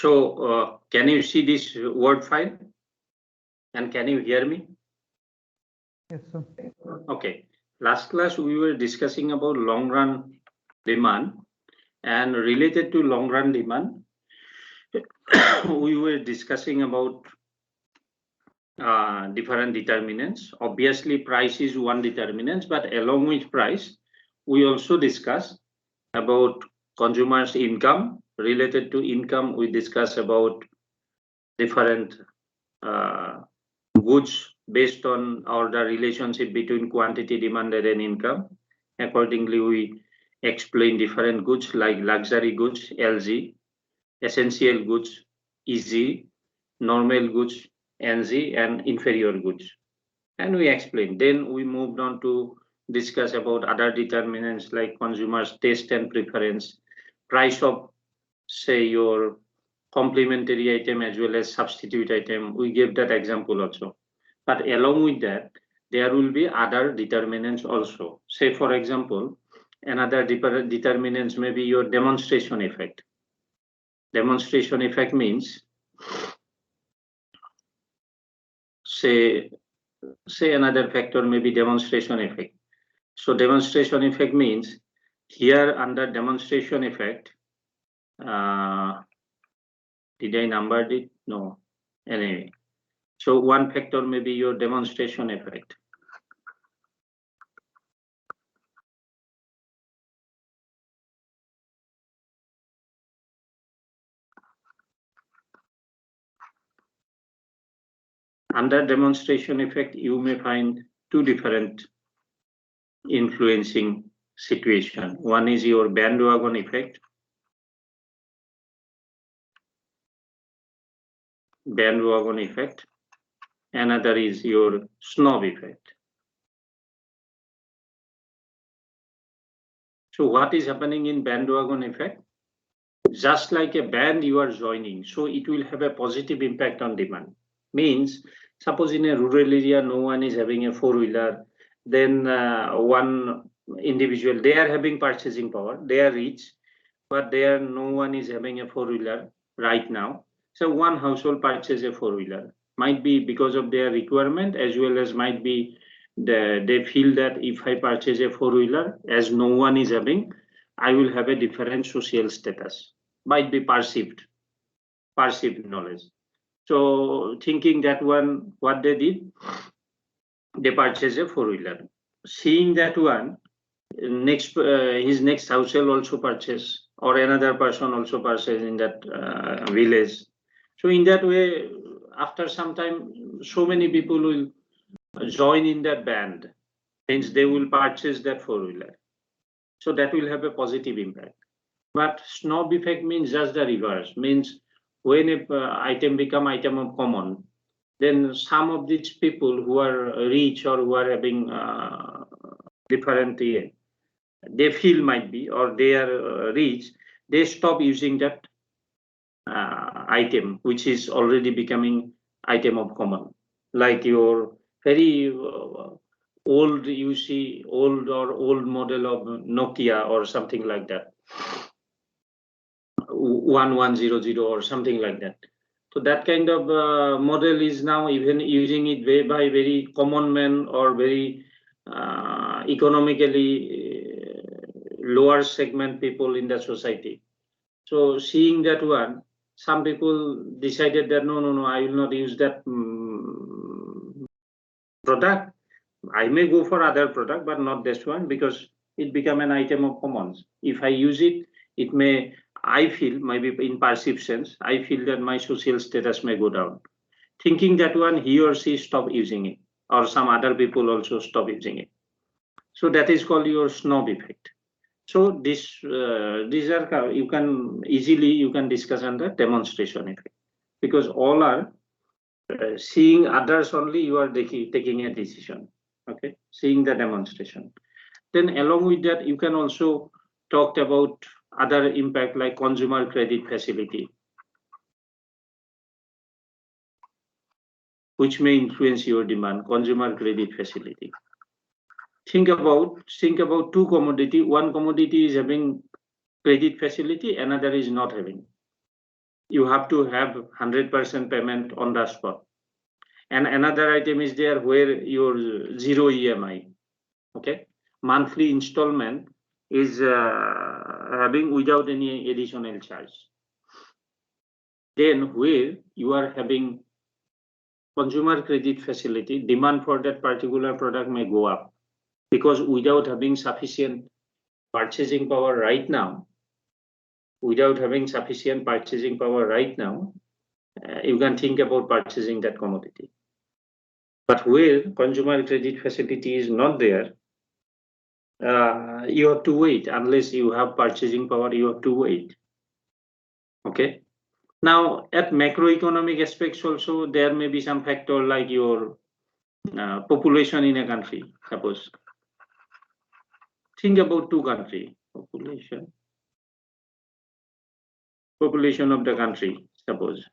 So can you see this word file? And can you hear me? Yes, sir. Okay. Last class we were discussing about long run demand, and related to long run demand, we were discussing about different determinants. Obviously, price is one determinant, but along with price, we also discuss about consumers' income. Related to income, we discuss about different goods based on the relationship between quantity demanded and income. Accordingly, we explain different goods like luxury goods, LG, essential goods, EG, normal goods, NG, and inferior goods. And we explained. Then we moved on to discuss about other determinants like consumers' taste and preference, price of, say, your complementary item as well as substitute item. We gave that example also. But along with that, there will be other determinants also. Say, for example, another determinants may be your demonstration effect. Demonstration effect means, say another factor may be demonstration effect. So demonstration effect means here under demonstration effect, did I numbered it? No. Anyway, so one factor may be your demonstration effect. Under demonstration effect, you may find two different influencing situation. One is your bandwagon effect. Bandwagon effect. Another is your snob effect. So what is happening in bandwagon effect? Just like a band you are joining, so it will have a positive impact on demand. Means, suppose in a rural area, no one is having a four-wheeler, then one individual, they are having purchasing power, they are rich, but no one is having a four-wheeler right now. So one household purchases a four-wheeler. Might be because of their requirement, as well as might be they feel that if I purchase a four-wheeler, as no one is having, I will have a different social status. Might be perceived knowledge. So thinking that one, what they did, they purchased a four-wheeler. Seeing that one, his next household also purchase, or another person also purchase in that village. So in that way, after some time, so many people will join in that band, hence they will purchase that four-wheeler. So that will have a positive impact. But snob effect means just the reverse, means when an item become item of common, then some of these people who are rich or who are having different, they feel might be, or they are rich, they stop using that item, which is already becoming item of common. Like your very old, you see old model of Nokia or something like that, 1100 or something like that. So that kind of model is now even using it by very common men or very economically lower segment people in the society. So seeing that one, some people decided that no, I will not use that product. I may go for other product, but not this one, because it become an item of commons. If I use it, it may, I feel, maybe in perceptions, I feel that my social status may go down. Thinking that one, he or she stop using it, or some other people also stop using it. So that is called your snob effect. So these are, you can easily discuss under demonstration effect, because all are seeing others only, you are taking a decision. Okay, seeing the demonstration. Then along with that, you can also talk about other impact like consumer credit facility, which may influence your demand. Consumer credit facility. Think about two commodity. One commodity is having credit facility, another is not having. you have to have 100% payment on the spot. And another item is there where your zero EMI, okay? Monthly installment is having without any additional charge. Then where you are having consumer credit facility, demand for that particular product may go up, because without having sufficient purchasing power right now, you can think about purchasing that commodity. But where consumer credit facility is not there, you have to wait. Unless you have purchasing power, you have to wait. Okay. Now, at macroeconomic aspects also, there may be some factor like your population in a country. Suppose, think about two countries, population of the country. Suppose,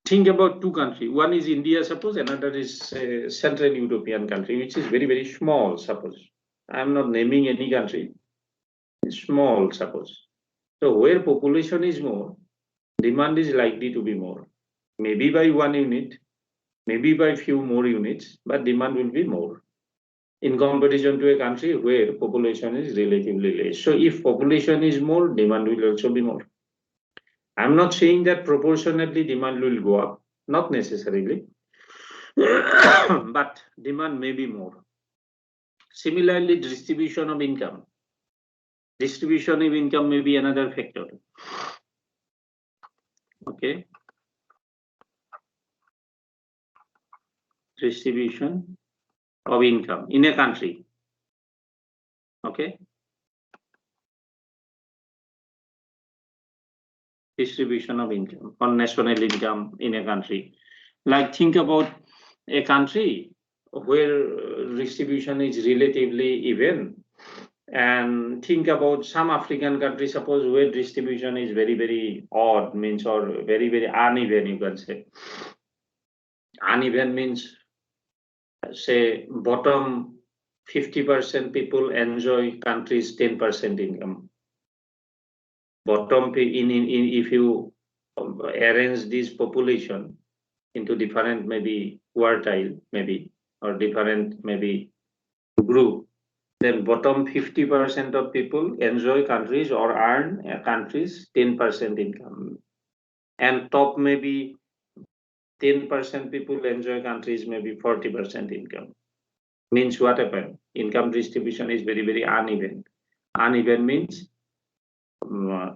think about two countries. One is India, suppose, another is Central European country, which is very, very small. Suppose, I'm not naming any country. It's small, suppose. So where population is more, demand is likely to be more. Maybe by 1 unit, maybe by few more units, but demand will be more in comparison to a country where population is relatively less. So if population is more, demand will also be more. I'm not saying that proportionately demand will go up, not necessarily, but demand may be more. Similarly, distribution of income. Distribution of income may be another factor. Okay. Distribution of income in a country. Okay. Distribution of income or national income in a country. Like, think about a country where distribution is relatively even, and think about some African country, suppose, where distribution is very, very odd, means, or very, very uneven, you can say. Uneven means, say, bottom 50% people enjoy country's 10% income. Bottom, if you arrange this population into different maybe quartile, maybe, or different maybe group, then bottom 50% of people enjoy countries or earn a country's 10% income, and top maybe 10% people enjoy countries maybe 40% income. Means what happened? Income distribution is very, very uneven. Uneven means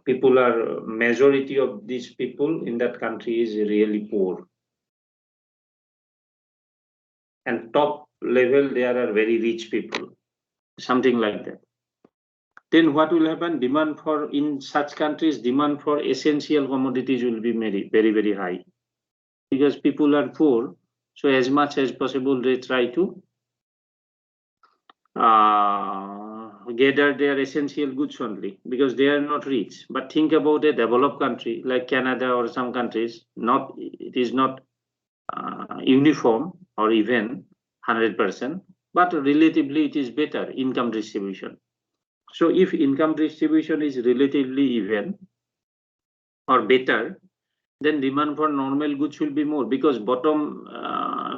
people are, majority of these people in that country is really poor, and top level there are very rich people, something like that. Then what will happen? Demand for, in such countries, demand for essential commodities will be very, very, very high, because people are poor. So as much as possible, they try to gather their essential goods only, because they are not rich. But think about a developed country like Canada or some countries, it is not uniform or even 100%, but relatively it is better income distribution. So if income distribution is relatively even or better, then demand for normal goods will be more, because bottom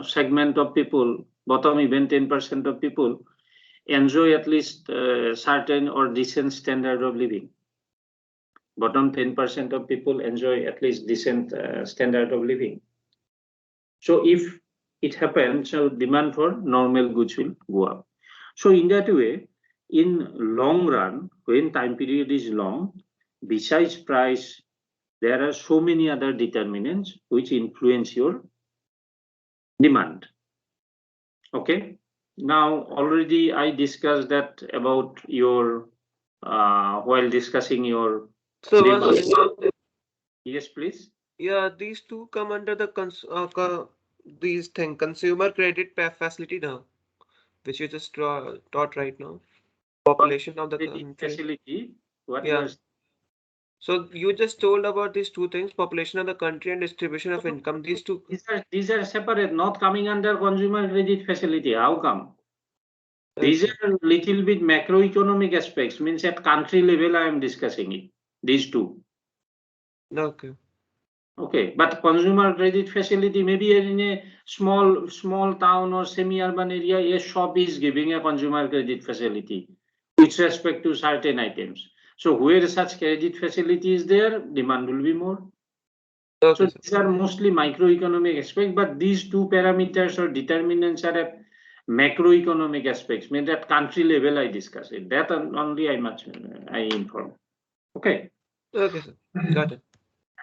segment of people, bottom even 10% of people enjoy at least certain or decent standard of living. Bottom 10% of people enjoy at least decent standard of living. So if it happens, so demand for normal goods will go up. So in that way, in long run, when time period is long, besides price, there are so many other determinants which influence your demand. Okay. Now, already I discussed that about your, while discussing your. So, Yes, please. yeah, these two come under the these thing consumer credit facility now, which you just taught right now. Population of the country. Facility. What you Yeah. are. So you just told about these two things: population of the country and distribution of income. These two. These are separate, not coming under consumer credit facility. How come? These are little bit macroeconomic aspects, means at country level I am discussing it, these two. Okay. Okay, but consumer credit facility, maybe in a small town or semi-urban area, a shop is giving a consumer credit facility with respect to certain items. So where such credit facility is there, demand will be more. Okay, So these are mostly microeconomic aspects, but these two parameters or determinants are at macroeconomic aspects, mean that country level I discuss it. That only I inform. Okay. Okay, sir. Got it.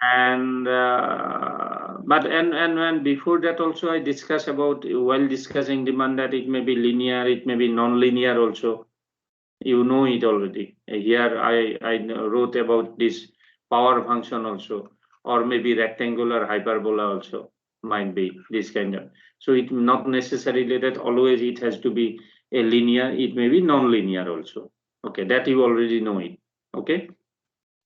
And but and before that also I discuss about, while discussing demand, that it may be linear, it may be non-linear also. You know it already. Here I wrote about this power function also, or maybe rectangular hyperbola also might be this kind of. So it not necessarily that always it has to be a linear, it may be non-linear also. Okay, that you already know it. Okay.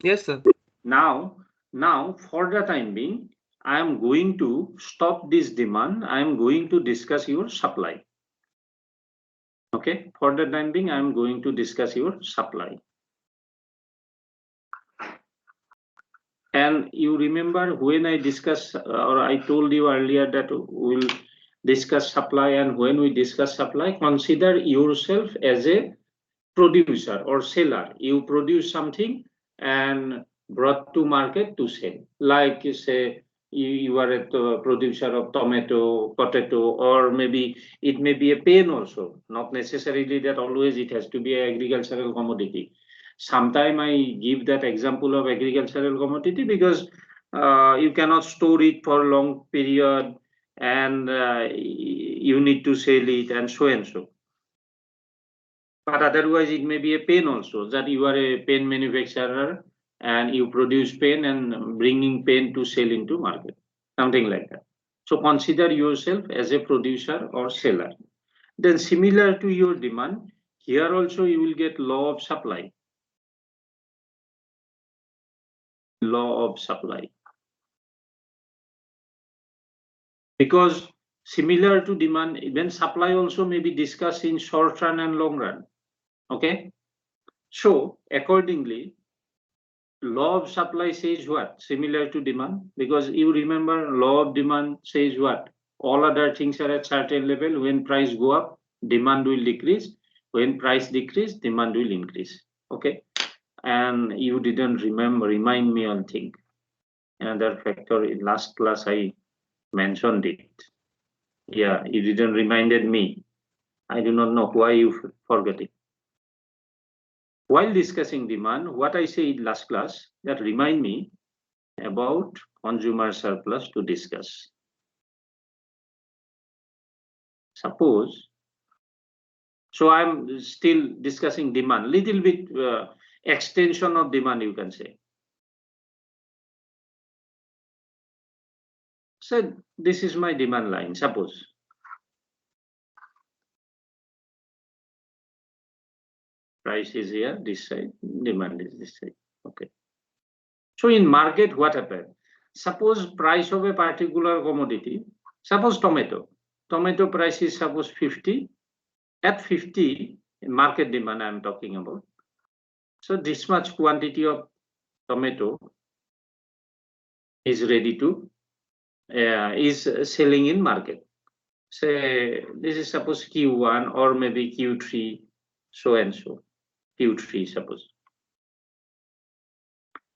Yes, sir. Now for the time being, I am going to stop this demand. I am going to discuss your supply. Okay, for the time being, I am going to discuss your supply. And you remember when I discuss, or I told you earlier that we'll discuss supply, and when we discuss supply, consider yourself as a producer or seller. You produce something and brought to market to sell. Like say you are a producer of tomato, potato, or maybe it may be a pen also. Not necessarily that always it has to be an agricultural commodity. Sometime I give that example of agricultural commodity because you cannot store it for long period, and you need to sell it, and so and so. But otherwise, it may be a pen also, that you are a pen manufacturer and you produce pen and bringing pen to sell into market, something like that. So consider yourself as a producer or seller. Then similar to your demand, here also you will get law of supply. Law of supply. Because similar to demand, even supply also may be discussed in short run and long run. Okay. So accordingly, law of supply says what? Similar to demand, because you remember law of demand says what? All other things are at certain level. When price go up, demand will decrease. When price decrease, demand will increase. Okay. And you didn't remind me on thing. Another factor in last class I mentioned it. Yeah, you didn't reminded me. I do not know why you forget it. While discussing demand, what I said last class, that remind me about consumer surplus to discuss. Suppose, so I'm still discussing demand, little bit extension of demand, you can say. So this is my demand line, suppose. Price is here, this side, demand is this side. Okay. So in market, what happened? Suppose price of a particular commodity, suppose tomato. Tomato price is suppose 50. At 50, market demand I'm talking about. So this much quantity of tomato is ready to, is selling in market. Say this is suppose Q1 or maybe Q3, so and so, Q3 suppose.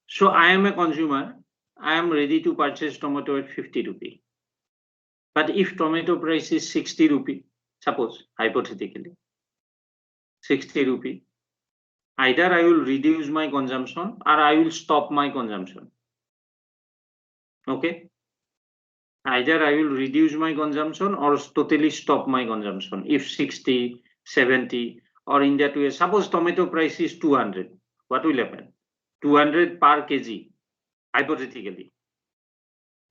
So I am a consumer, I am ready to purchase tomato at 50 rupee. But if tomato price is 60 rupee, suppose hypothetically, 60 rupee, either I will reduce my consumption or I will stop my consumption. Okay. Either I will reduce my consumption or totally stop my consumption. If 60, 70, or in that way, suppose tomato price is 200, what will happen? 200 per kg, hypothetically.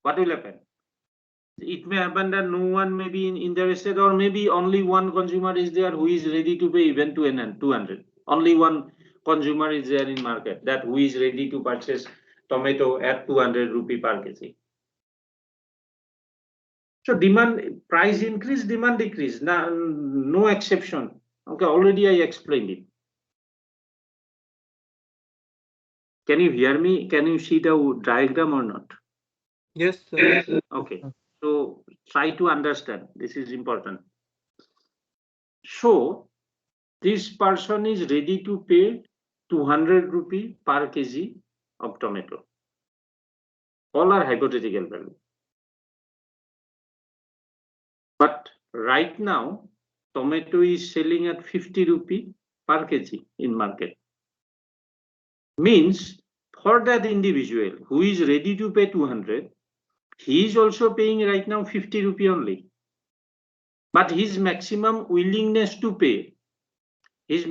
What will happen? It may happen that no one may be interested, or maybe only one consumer is there who is ready to pay even 200. Only one consumer is there in market that who is ready to purchase tomato at 200 rupee per kg. So demand, price increase, demand decrease, no exception. Okay, already I explained it. Can you hear me? Can you see the diagram or not? Yes, sir. Okay, so try to understand. This is important. So this person is ready to pay 200 rupee per kg of tomato. All are hypothetical value. But right now, tomato is selling at 50 rupee per kg in market. Means for that individual who is ready to pay 200, he is also paying right now 50 rupee only. But his maximum willingness to pay is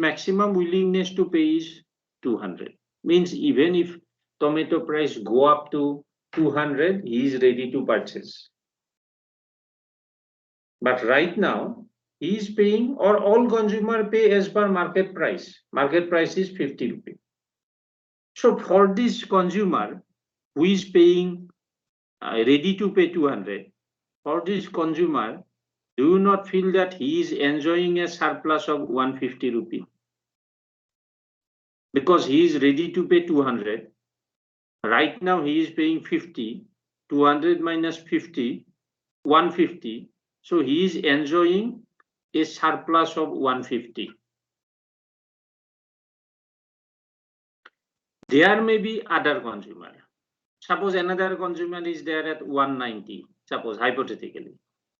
200. Means even if tomato price go up to 200, he is ready to purchase. But right now, he is paying, or all consumer pay as per market price. Market price is 50 rupees. So for this consumer who is paying ready to pay 200, for this consumer, do you not feel that he is enjoying a surplus of 150 rupee? Because he is ready to pay 200. Right now he is paying 50, 200 minus 50, 150. So he is enjoying a surplus of 150. There may be other consumer. Suppose another consumer is there at 190. Suppose hypothetically,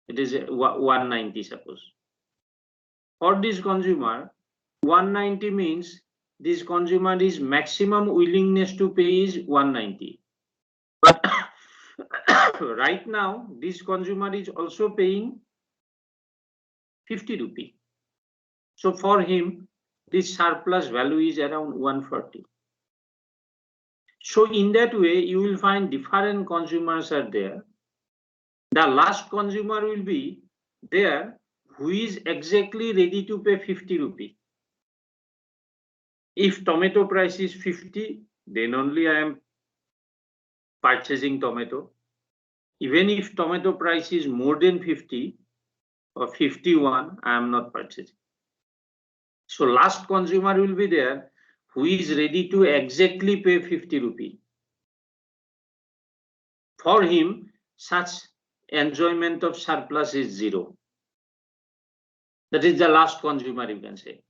it is 190. Suppose for this consumer, 190 means this consumer is maximum willingness to pay is 190. But right now, this consumer is also paying 50 rupee. So for him, this surplus value is around 140. So in that way, you will find different consumers are there. The last consumer will be there who is exactly ready to pay 50 rupee. If tomato price is 50, then only I am purchasing tomato. Even if tomato price is more than 50 or 51, I am not purchasing. So last consumer will be there who is ready to exactly pay 50 rupee. For him, such enjoyment of surplus is zero. That is the last consumer, you can say.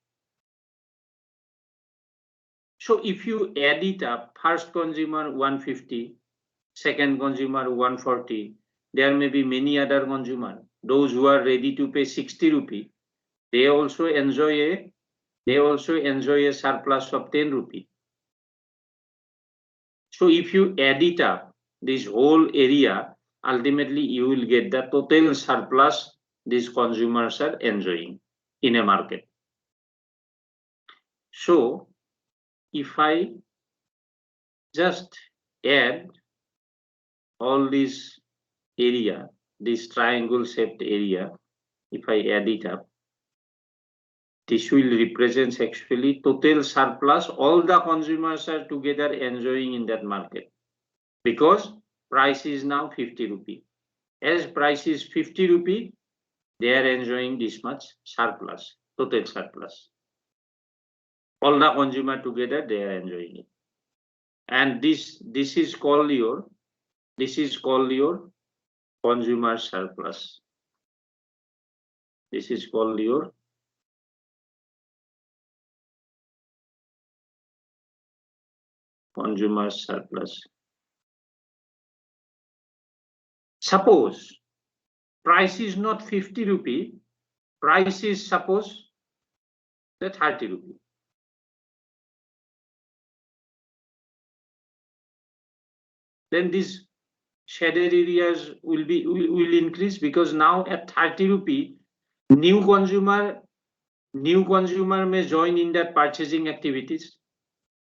So if you add it up, first consumer 150, second consumer 140, there may be many other consumer. Those who are ready to pay 60 rupee, they also enjoy a surplus of 10 rupee. So if you add it up, this whole area, ultimately you will get the total surplus these consumers are enjoying in a market. So if I just add all this area, this triangle shaped area, if I add it up, this will represent actually total surplus all the consumers are together enjoying in that market, because price is now 50 rupee. As price is 50 rupee, they are enjoying this much surplus, total surplus. All the consumer together, they are enjoying it. And this is called your consumer surplus. This is called your consumer surplus. Suppose price is not 50 rupee, price is suppose the 30 rupee. Then these shaded areas will increase, because now at 30 rupee, new consumer may join in that purchasing activities.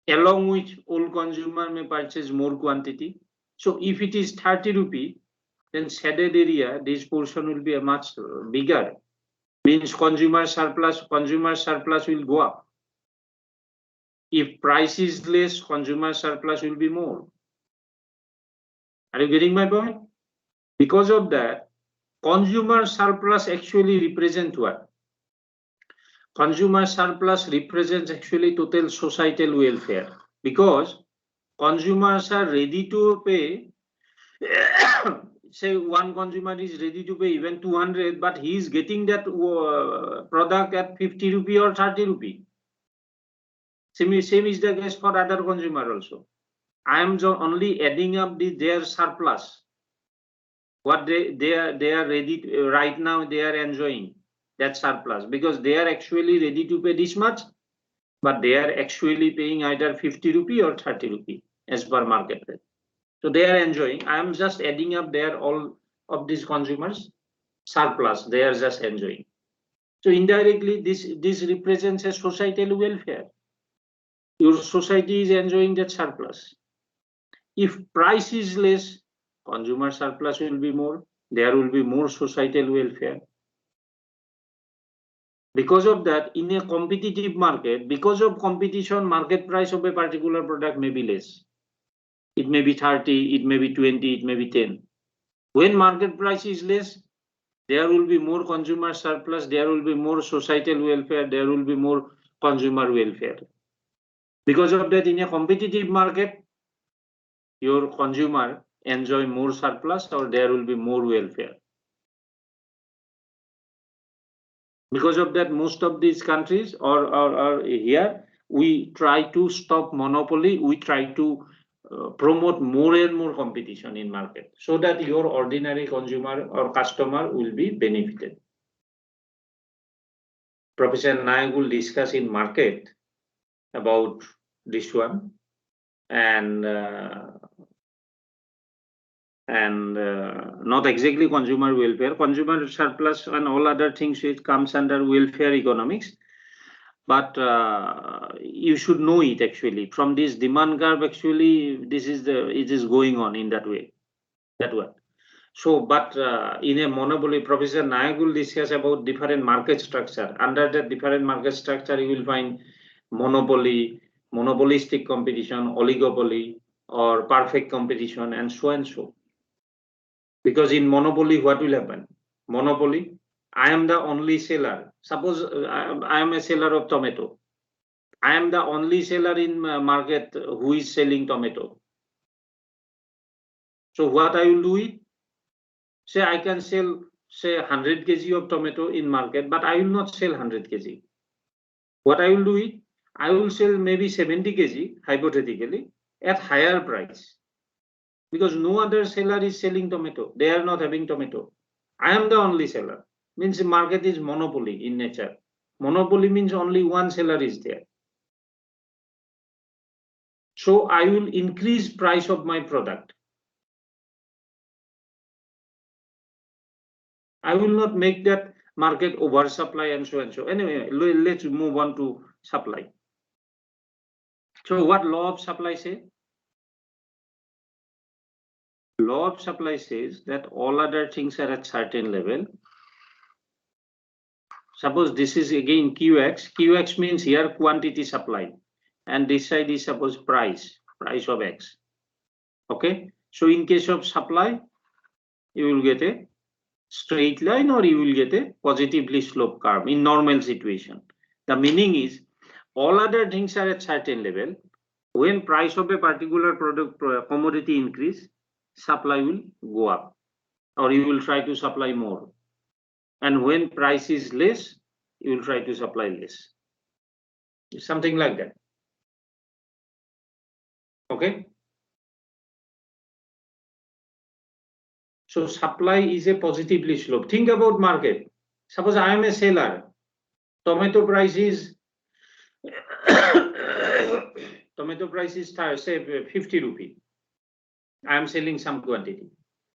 Along with old consumer may purchase more quantity. So if it is 30 rupee, then shaded area, this portion will be a much bigger. Means consumer surplus will go up. If price is less, consumer surplus will be more. Are you getting my point? Because of that, consumer surplus actually represent what? consumer surplus represents actually total societal welfare, because consumers are ready to pay. Say one consumer is ready to pay even 200, but he is getting that product at 50 rupee or 30 rupee. Same is the case for other consumer also. I am only adding up their surplus. What they are ready to, right now they are enjoying that surplus, because they are actually ready to pay this much, but they are actually paying either 50 rupee or 30 rupee as per market rate. So they are enjoying. I am just adding up their all of these consumers surplus. They are just enjoying. So indirectly, this represents a societal welfare. Your society is enjoying that surplus. If price is less, consumer surplus will be more. There will be more societal welfare. Because of that, in a competitive market, because of competition, market price of a particular product may be less. It may be 30, it may be 20, it may be 10. When market price is less, there will be more consumer surplus, there will be more societal welfare, there will be more consumer welfare. Because of that, in a competitive market, your consumer enjoy more surplus, or there will be more welfare. Because of that, most of these countries or here, we try to stop monopoly. We try to promote more and more competition in market, so that your ordinary consumer or customer will be benefited. Professor Nayak will discuss in market about this one, and not exactly consumer welfare, consumer surplus and all other things, which comes under welfare economics. But you should know it actually from this demand curve. Actually, it is going on in that way. So, but in a monopoly, Professor Nayak will discuss about different market structure. Under that different market structure, you will find monopoly, monopolistic competition, oligopoly, or perfect competition, and so and so. Because in monopoly, what will happen? Monopoly, I am the only seller. Suppose I am a seller of tomato. I am the only seller in market who is selling tomato. So what I will do it? Say I can sell, say 100 kg of tomato in market, but I will not sell 100 kg. What I will do it? I will sell maybe 70 kg hypothetically at higher price, because no other seller is selling tomato. They are not having tomato. I am the only seller. Means the market is monopoly in nature. Monopoly means only one seller is there. So I will increase price of my product. I will not make that market oversupply and so and so. Anyway, let's move on to supply. So what law of supply say? Law of supply says that all other things are at certain level. Suppose this is again QX. QX means here quantity supplied, and this side is suppose price of X. Okay. So in case of supply, you will get a straight line, or you will get a positively sloped curve in normal situation. The meaning is all other things are at certain level. When price of a particular product commodity increase, supply will go up, or you will try to supply more. And when price is less, you will try to supply less. Something like that. Okay. So supply is a positively slope. Think about market. Suppose I am a seller. Tomato price is say 50 rupee. I am selling some quantity.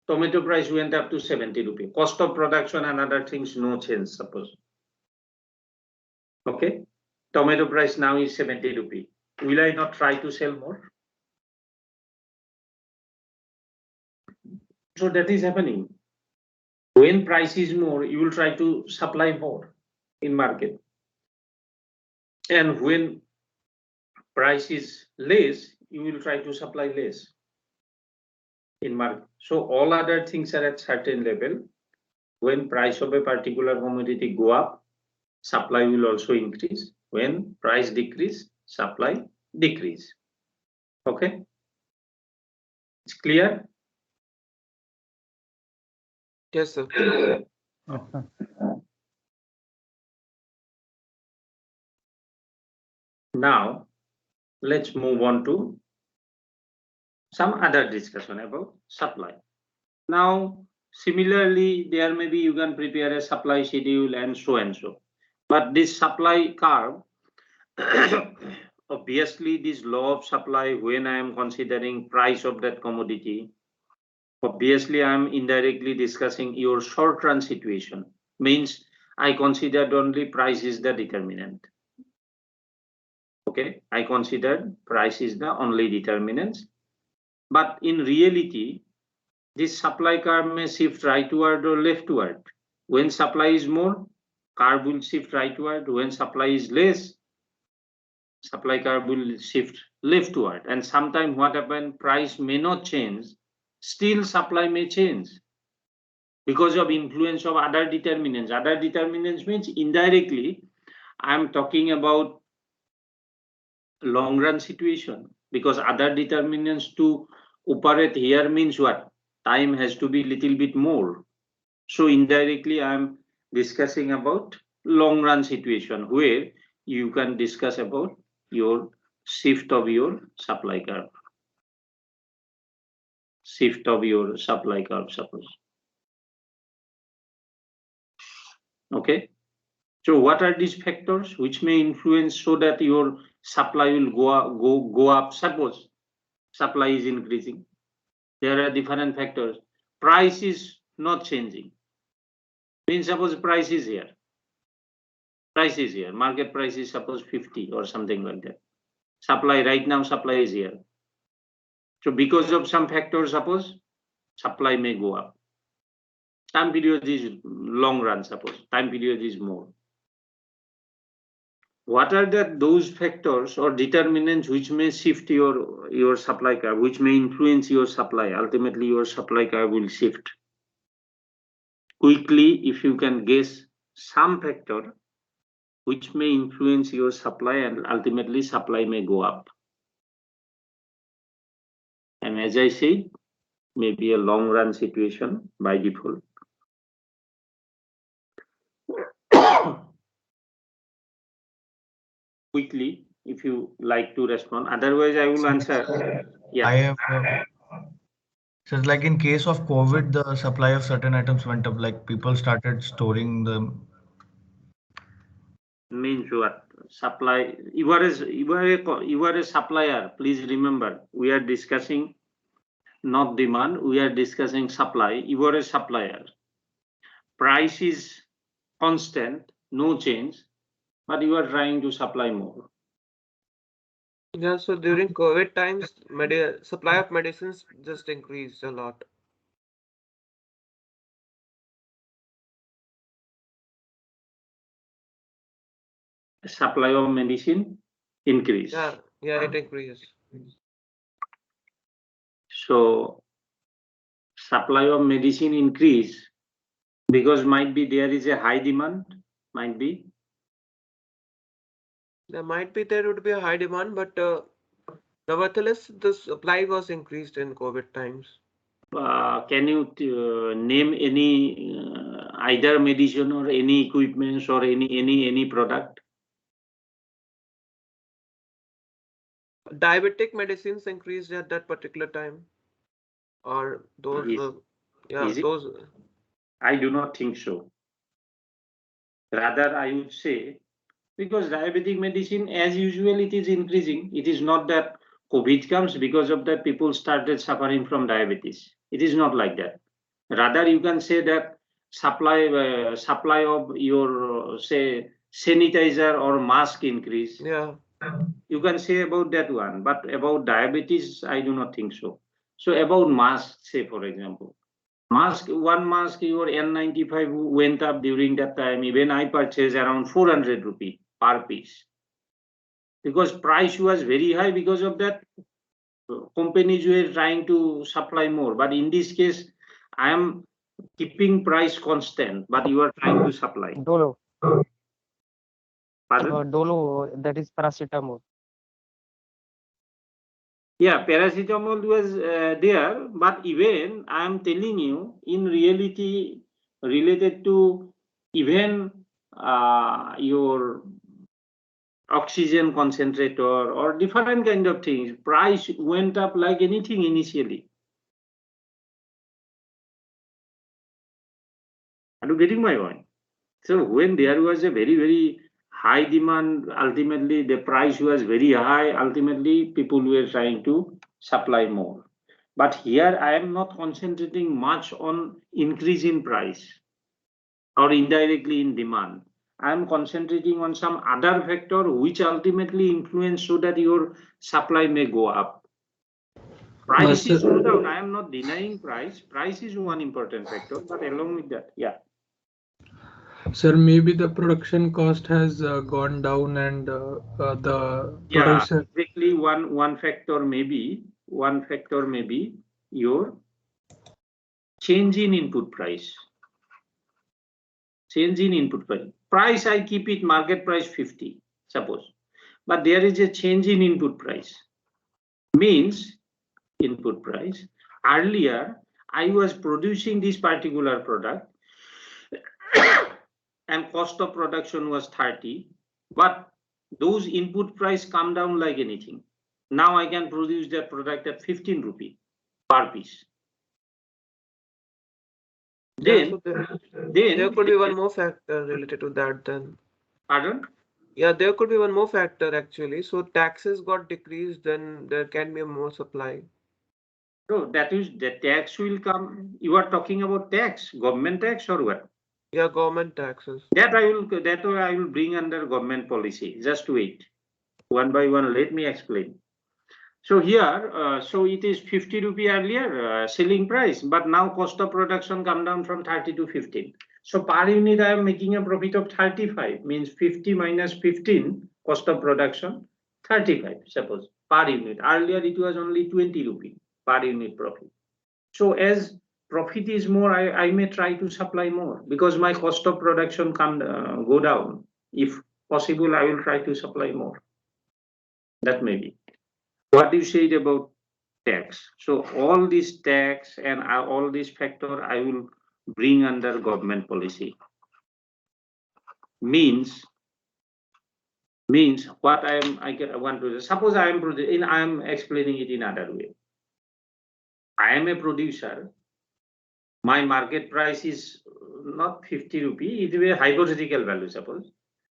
Tomato price went up to 70 rupee. Cost of production and other things no change, suppose. Okay. Tomato price now is 70 rupee. Will I not try to sell more? So that is happening. When price is more, you will try to supply more in market. And when price is less, you will try to supply less in market. So all other things are at certain level. When price of a particular commodity go up, supply will also increase. When price decrease, supply decrease. Okay, it's clear. Yes, sir. Yes, sir. Now let's move on to some other discussion about supply. Now similarly, there may be you can prepare a supply schedule and so. But this supply curve, obviously this law of supply, when I am considering price of that commodity, obviously I am indirectly discussing your short run situation. Means I considered only price is the determinant. Okay, I considered price is the only determinant. But in reality, this supply curve may shift rightward or leftward. When supply is more, curve will shift rightward. When supply is less, supply curve will shift leftward. And sometimes what happens, price may not change, still supply may change because of influence of other determinants. Other determinants means indirectly, I'm talking about long run situation, because other determinants to operate here means what? Time has to be little bit more. So indirectly, I'm discussing about long run situation where you can discuss about your shift of your supply curve. Shift of your supply curve, suppose. Okay. So what are these factors which may influence so that your supply will go up? Suppose supply is increasing. There are different factors. Price is not changing. Means suppose price is here. Price is here. Market price is suppose 50 or something like that. Supply right now, supply is here. So because of some factors, suppose supply may go up. Time period is long run, suppose time period is more. What are those factors or determinants which may shift your supply curve, which may influence your supply? Ultimately, your supply curve will shift. Quickly, if you can guess some factor which may influence your supply and ultimately supply may go up. And as I said, maybe a long run situation by default. Quickly, if you like to respond. Otherwise, I will answer. Yeah. I have. So it's like in case of COVID, the supply of certain items went up. Like people started storing them. Means what? Supply. You are a supplier. Please remember, we are discussing not demand. We are discussing supply. You are a supplier. Price is constant, no change, but you are trying to supply more. Yeah, so during COVID times, supply of medicines just increased a lot. Supply of medicine increase. Yeah, it increases. So supply of medicine increase because might be there is a high demand, might be. There would be a high demand, but nevertheless, the supply was increased in COVID times. Can you name any either medicine or any equipments or any product? Diabetic medicines increased at that particular time, or those Is it? those. I do not think so. Rather, I would say because diabetic medicine, as usual, it is increasing. It is not that COVID comes because of that people started suffering from diabetes. It is not like that. Rather, you can say that supply of your say sanitizer or mask increase. Yeah. You can say about that one, but about diabetes, I do not think so. So about mask, say for example, one mask your N95 went up during that time. Even I purchased around 400 rupee per piece because price was very high. Because of that, companies were trying to supply more. But in this case, I am keeping price constant, but you are trying to supply. Pardon? Dolo, that is paracetamol. Yeah, paracetamol was there, but even I am telling you, in reality, related to even your oxygen concentrator or different kind of things, price went up like anything initially. Are you getting my point? So when there was a very, very high demand, ultimately the price was very high. Ultimately, people were trying to supply more. But here I am not concentrating much on increase in price or indirectly in demand. I am concentrating on some other factor which ultimately influence so that your supply may go up. Price is no doubt. I am not denying price. Price is one important factor, but along with that, yeah. Sir, maybe the production cost has gone down and the Yeah, producer. exactly. One factor may be your change in input price. Change in input price. Price I keep it market price 50, suppose. But there is a change in input price. Means input price. Earlier, I was producing this particular product and cost of production was 30, but those input price come down like anything. Now I can produce that product at 15 rupee per piece. Yeah, Then, so there could be one more factor related to that then. pardon? Yeah, there could be one more factor actually. So taxes got decreased, then there can be more supply. No, that is the tax will come. You are talking about tax, government tax or what? Yeah, government taxes. That I will bring under government policy. Just wait. One by one, let me explain. So here, so it is 50 rupee earlier selling price, but now cost of production come down from 30 to 15. So per unit, I am making a profit of 35, means 50 minus 15 cost of production, 35, suppose, per unit. Earlier, it was only 20 rupee per unit profit. So as profit is more, I may try to supply more because my cost of production can go down. If possible, I will try to supply more. That may be. What you said about tax. So all this tax and all these factor I will bring under government policy. Means what I want to suppose I am explaining it in other way. I am a producer. My market price is not 50 rupee. It will be a hypothetical value. Suppose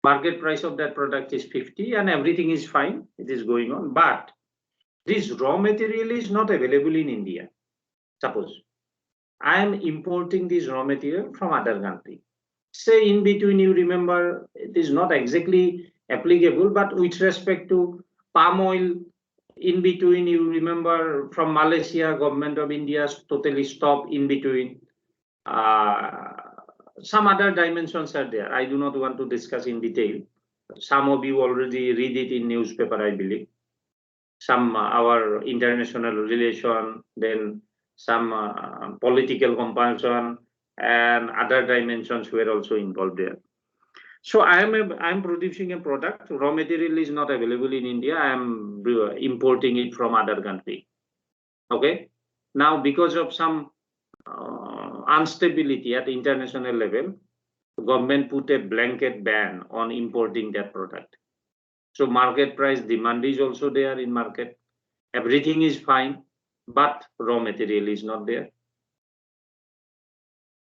market price of that product is 50 and everything is fine. It is going on, but this raw material is not available in India. Suppose I am importing this raw material from other country. Say in between, you remember, it is not exactly applicable, but with respect to palm oil, in between, you remember from Malaysia, government of India totally stopped in between. Some other dimensions are there. I do not want to discuss in detail. Some of you already read it in newspaper, I believe. Some our international relation, then some political compulsion and other dimensions were also involved there. So I'm producing a product. Raw material is not available in India. I am importing it from other country. Okay. Now, because of some instability at the international level, government put a blanket ban on importing that product. So market price demand is also there in market. Everything is fine, but raw material is not there.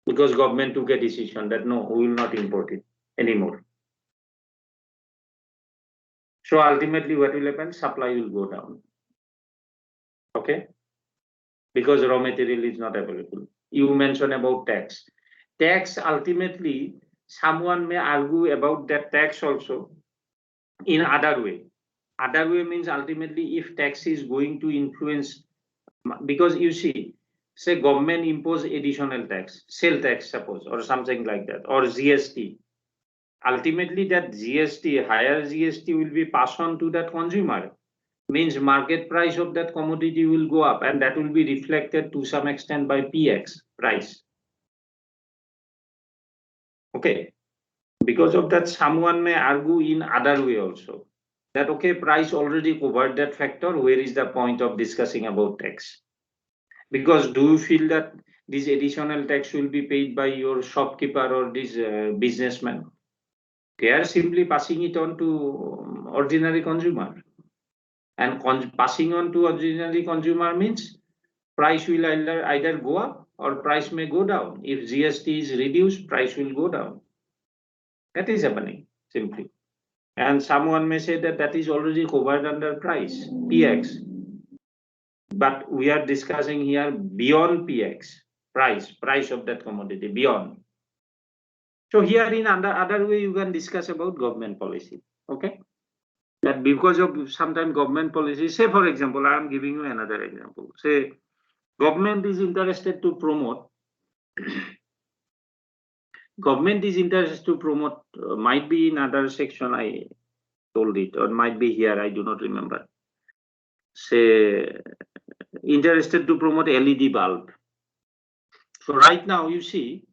Because government took a decision that no, we will not import it anymore. So ultimately what will happen? Supply will go down. Okay? Because raw material is not available. You mentioned about tax. Tax ultimately, someone may argue about that tax also in other way. Other way means ultimately if tax is going to influence, because you see, say government impose additional tax, sale tax suppose, or something like that, or GST. Ultimately that GST, higher GST will be passed on to that consumer. Means market price of that commodity will go up and that will be reflected to some extent by PX price. Okay. because of that, someone may argue in other way also that, okay, price already covered that factor. Where is the point of discussing about tax? Because do you feel that this additional tax will be paid by your shopkeeper or this businessman? They are simply passing it on to ordinary consumer. And passing on to ordinary consumer means price will either go up or price may go down. If GST is reduced, price will go down. That is happening simply. And someone may say that that is already covered under price, PX. But we are discussing here beyond PX, price of that commodity, beyond. So here in other way, you can discuss about government policy, okay? That because of sometimes government policy, say for example, I am giving you another example. Say government is interested to promote, might be in other section I told it, or might be here, I do not remember. Say interested to promote LED bulb. So right now you see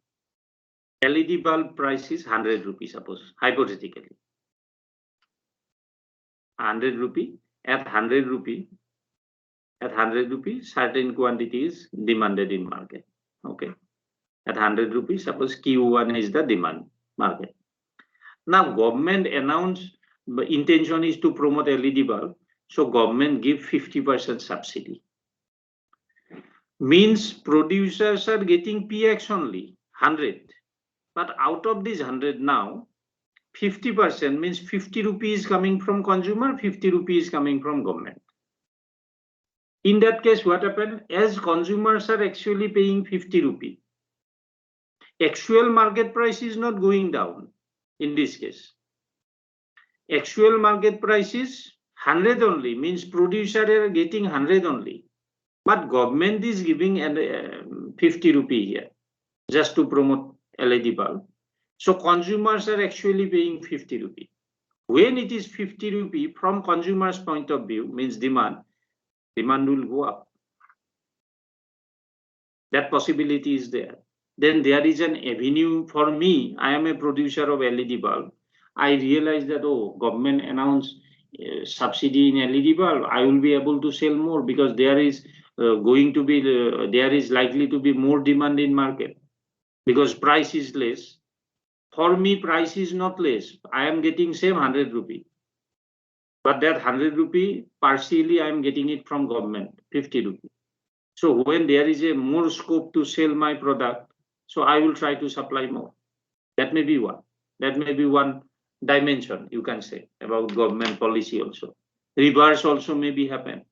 LED bulb price is 100 rupees, suppose, hypothetically. 100 rupee, at 100 rupee, certain quantity is demanded in market. Okay. At 100 rupees, suppose Q1 is the demand market. Now government announced the intention is to promote LED bulb. So government give 50% subsidy. Means producers are getting PX only, 100. But out of this 100 now, 50% means 50 rupees coming from consumer, 50 rupees coming from government. In that case, what happened? As consumers are actually paying 50 rupees, actual market price is not going down in this case. Actual market price is 100 only, means producer are getting 100 only. But government is giving 50 rupee here just to promote LED bulb. So consumers are actually paying 50 rupee. When it is 50 rupee from consumer's point of view, means demand will go up. That possibility is there. Then there is an avenue for me. I am a producer of LED bulb. I realize that, oh, government announced subsidy in LED bulb. I will be able to sell more because there is there is likely to be more demand in market because price is less. For me, price is not less. I am getting same 100 rupee. But that 100 rupee, partially I am getting it from government, 50 rupee. So when there is a more scope to sell my product, so I will try to supply more. That may be one. That may be one dimension, you can say, about government policy also. Reverse also may be happen.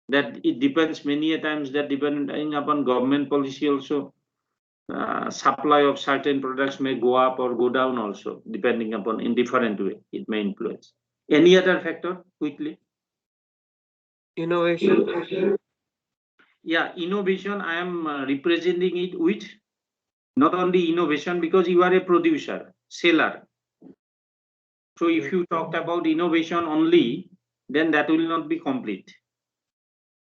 That it depends many a times that depending upon government policy also, supply of certain products may go up or go down also, depending upon in different way, it may influence. Any other factor quickly? Innovation. Yeah, innovation, I am representing it with not only innovation because you are a producer, seller. So if you talked about innovation only, then that will not be complete.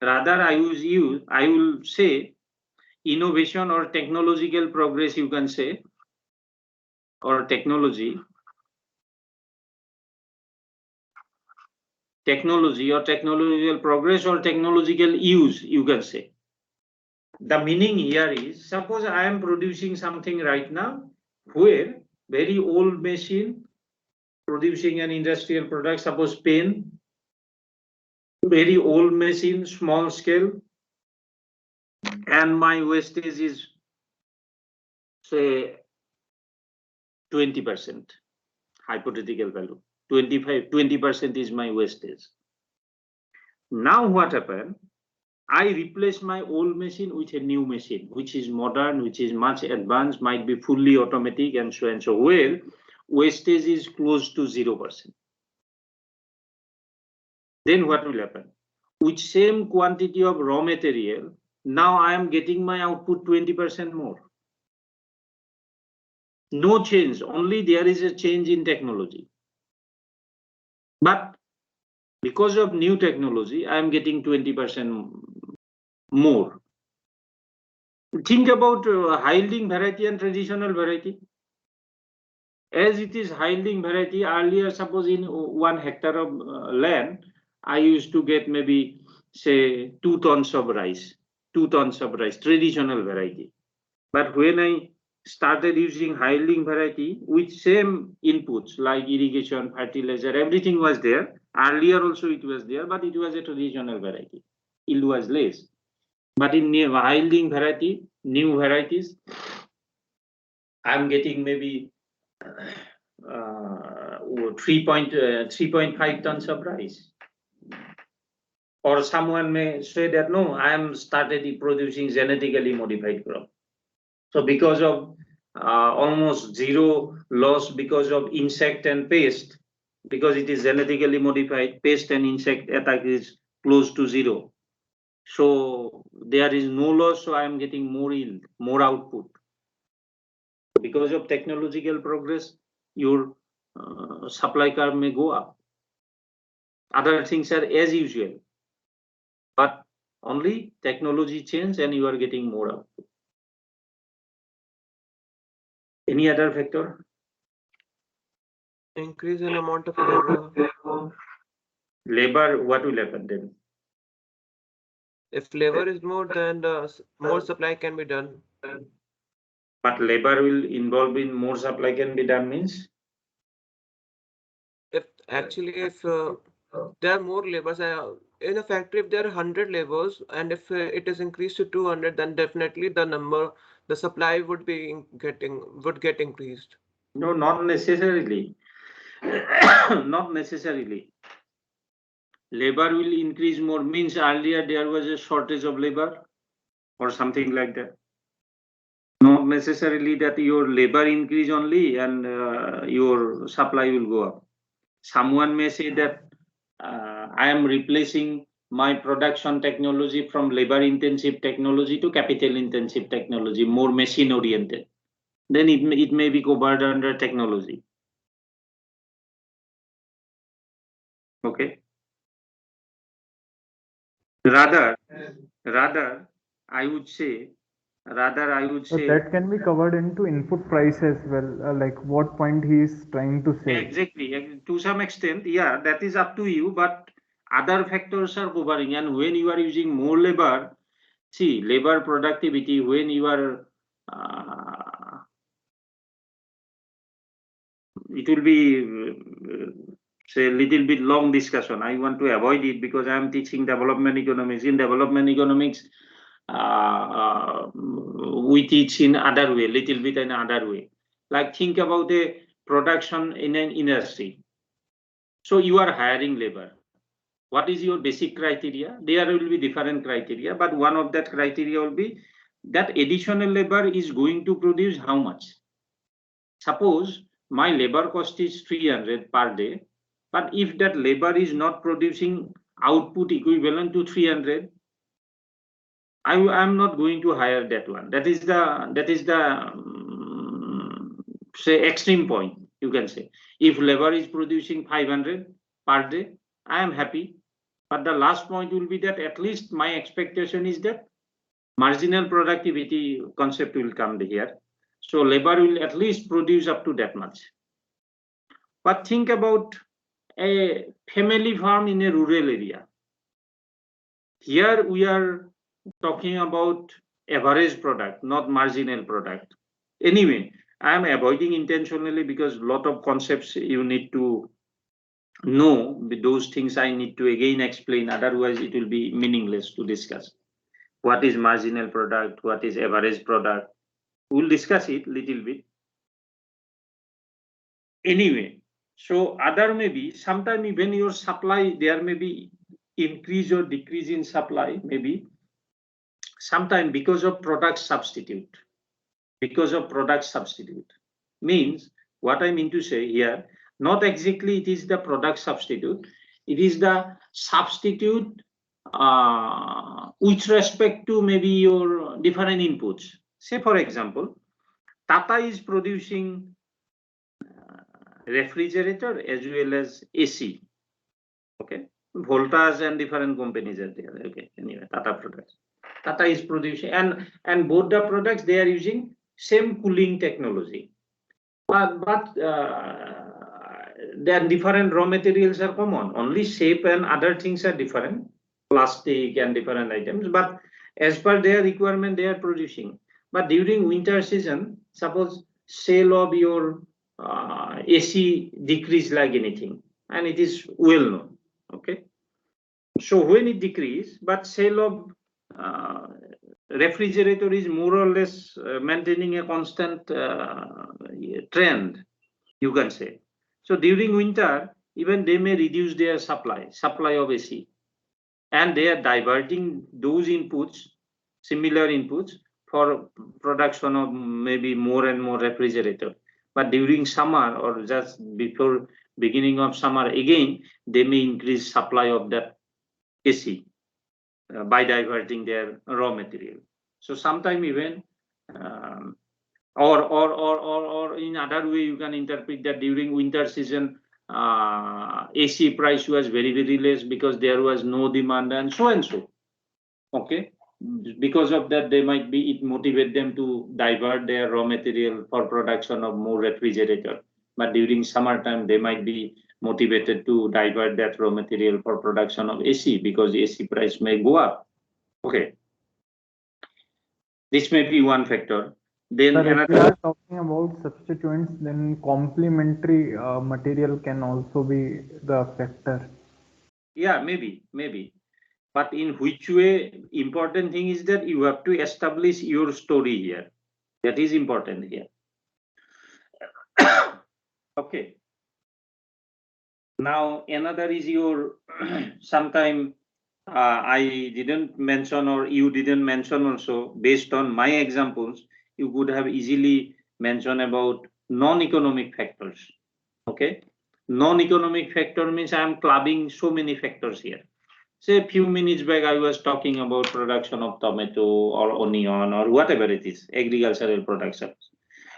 Rather, I will say innovation or technological progress, you can say, or technology or technological progress or technological use, you can say. The meaning here is, suppose I am producing something right now where very old machine producing an industrial product, suppose pen, very old machine, small scale, and my wastage is say 20%, hypothetical value, 20% is my wastage. Now what happened? I replace my old machine with a new machine, which is modern, which is much advanced, might be fully automatic and so and so, where wastage is close to 0%. Then what will happen? With same quantity of raw material, now I am getting my output 20% more. No change, only there is a change in technology. But because of new technology, I am getting 20% more. Think about high yielding variety and traditional variety. As it is high yielding variety, earlier suppose in 1 hectare of land, I used to get maybe say 2 tons of rice, traditional variety. But when I started using high yielding variety with same inputs like irrigation, fertilizer, everything was there. Earlier also it was there, but it was a traditional variety. Yield was less. But in high yielding variety, new varieties, I'm getting maybe 3.5 tons of rice. Or someone may say that no, I am started producing genetically modified crop. So because of almost zero loss because of insect and pest, because it is genetically modified, pest and insect attack is close to zero. So there is no loss, so I am getting more yield, more output. Because of technological progress, your supply curve may go up. Other things are as usual, but only technology change and you are getting more output. Any other factor? Increase in amount of labor. Labor, what will happen then? If labor is more, then more supply can be done. But labor will involve in more supply can be done means? If there are more labors in a factory, if there are 100 labors and if it is increased to 200, then definitely the supply would get increased. No, not necessarily. Not necessarily. Labor will increase more means earlier there was a shortage of labor or something like that. Not necessarily that your labor increase only and your supply will go up. Someone may say that I am replacing my production technology from labor intensive technology to capital intensive technology, more machine oriented. Then it may be covered under technology. Okay. Rather, I would say So that can be covered into input price as well, like what point he is trying to say. exactly, to some extent, yeah, that is up to you, but other factors are covering. And when you are using more labor, see, labor productivity, when you are it will be say a little bit long discussion. I want to avoid it because I am teaching development economics. In development economics, we teach in other way, little bit in other way. Like think about a production in an industry. So you are hiring labor. What is your basic criteria? There will be different criteria, but one of that criteria will be that additional labor is going to produce how much. Suppose my labor cost is 300 per day, but if that labor is not producing output equivalent to 300, I am not going to hire that one. That is the say extreme point, you can say. If labor is producing 500 per day, I am happy. But the last point will be that at least my expectation is that marginal productivity concept will come here. So labor will at least produce up to that much. But think about a family farm in a rural area. Here we are talking about average product, not marginal product. Anyway, I am avoiding intentionally because a lot of concepts you need to know. Those things I need to again explain, otherwise it will be meaningless to discuss. What is marginal product? What is average product? We'll discuss it little bit. Anyway, so other may be sometime even your supply, there may be increase or decrease in supply, maybe sometime because of product substitute. Because of product substitute means what I mean to say here, not exactly it is the product substitute, it is the substitute with respect to maybe your different inputs. Say for example, Tata is producing refrigerator as well as AC. Okay, Voltas and different companies are there. Okay, anyway, Tata products. Tata is producing and both the products they are using same cooling technology. But then different raw materials are common. Only shape and other things are different, plastic and different items. But as per their requirement, they are producing. But during winter season, suppose sale of your AC decrease like anything, and it is well known. Okay, so when it decrease, but sale of refrigerator is more or less maintaining a constant trend, you can say. So during winter, even they may reduce their supply of AC, and they are diverting those inputs, similar inputs, for production of maybe more and more refrigerator. But during summer or just before beginning of summer, again, they may increase supply of that AC by diverting their raw material. So sometime even or in other way you can interpret that during winter season AC price was very less because there was no demand and so. Okay, because of that they might be, it motivate them to divert their raw material for production of more refrigerator. But during summertime they might be motivated to divert that raw material for production of AC because AC price may go up. Okay, this may be one factor. Then if we are talking about substituents, then complementary material can also be the factor. Yeah, maybe. But in which way? Important thing is that you have to establish your story here. That is important here. Okay. Now another is your sometime I didn't mention or you didn't mention also, based on my examples, you could have easily mentioned about non-economic factors. Okay. Non-economic factor means I am clubbing so many factors here. Say a few minutes back, I was talking about production of tomato or onion or whatever it is, agricultural production.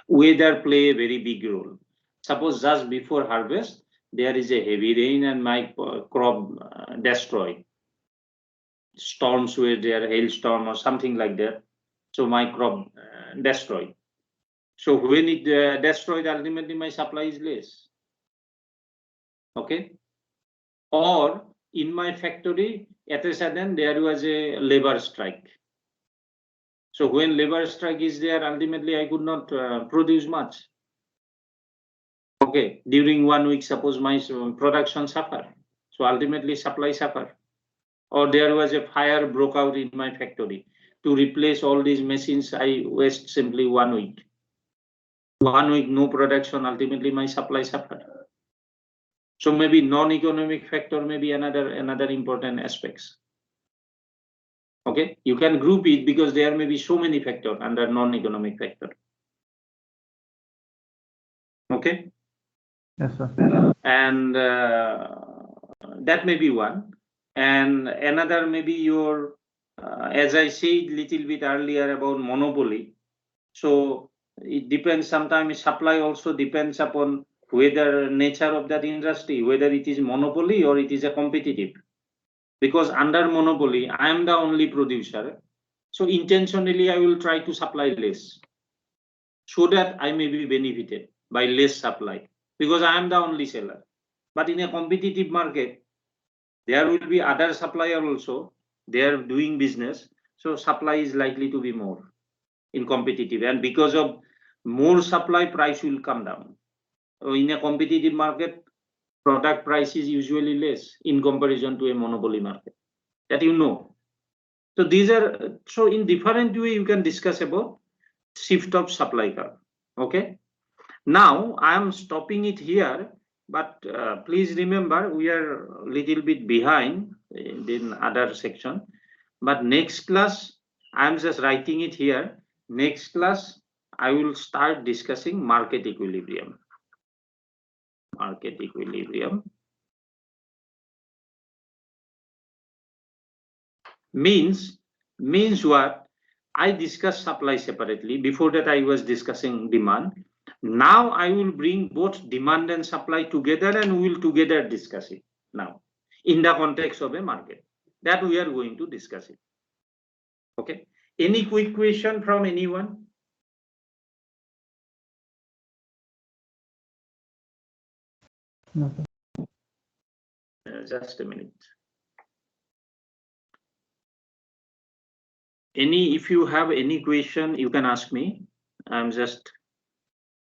Weather play a very big role. Suppose just before harvest, there is a heavy rain and my crop destroyed. Storms were there, hailstorm or something like that. So my crop destroyed. So when it destroyed, ultimately my supply is less. Okay. Or in my factory, at a sudden there was a labor strike. So when labor strike is there, ultimately I could not produce much. Okay, during 1 week, suppose my production suffer. So ultimately supply suffer. Or there was a fire broke out in my factory. To replace all these machines, I waste simply 1 week. 1 week, no production, ultimately my supply suffer. So maybe non-economic factor may be another important aspects. Okay, you can group it because there may be so many factors under non-economic factor. Okay. Yes, sir. And that may be one. And another may be your, as I said little bit earlier about monopoly. So it depends, sometimes supply also depends upon whether nature of that industry, whether it is monopoly or it is a competitive. Because under monopoly, I am the only producer. So intentionally, I will try to supply less so that I may be benefited by less supply because I am the only seller. But in a competitive market, there will be other supplier also. They are doing business. So supply is likely to be more in competitive. And because of more supply, price will come down. So in a competitive market, product price is usually less in comparison to a monopoly market. That you know. So these are, so in different way you can discuss about shift of supply curve. Okay. Now I am stopping it here, but please remember we are a little bit behind in other section. But next class, I am just writing it here. Next class, I will start discussing market equilibrium. Market equilibrium means what? I discussed supply separately. Before that, I was discussing demand. Now I will bring both demand and supply together and we will together discuss it now in the context of a market. That we are going to discuss it. Okay. Any quick question from anyone? Okay. Just a minute. If you have any question, you can ask me. I'm just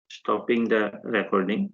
stopping the recording.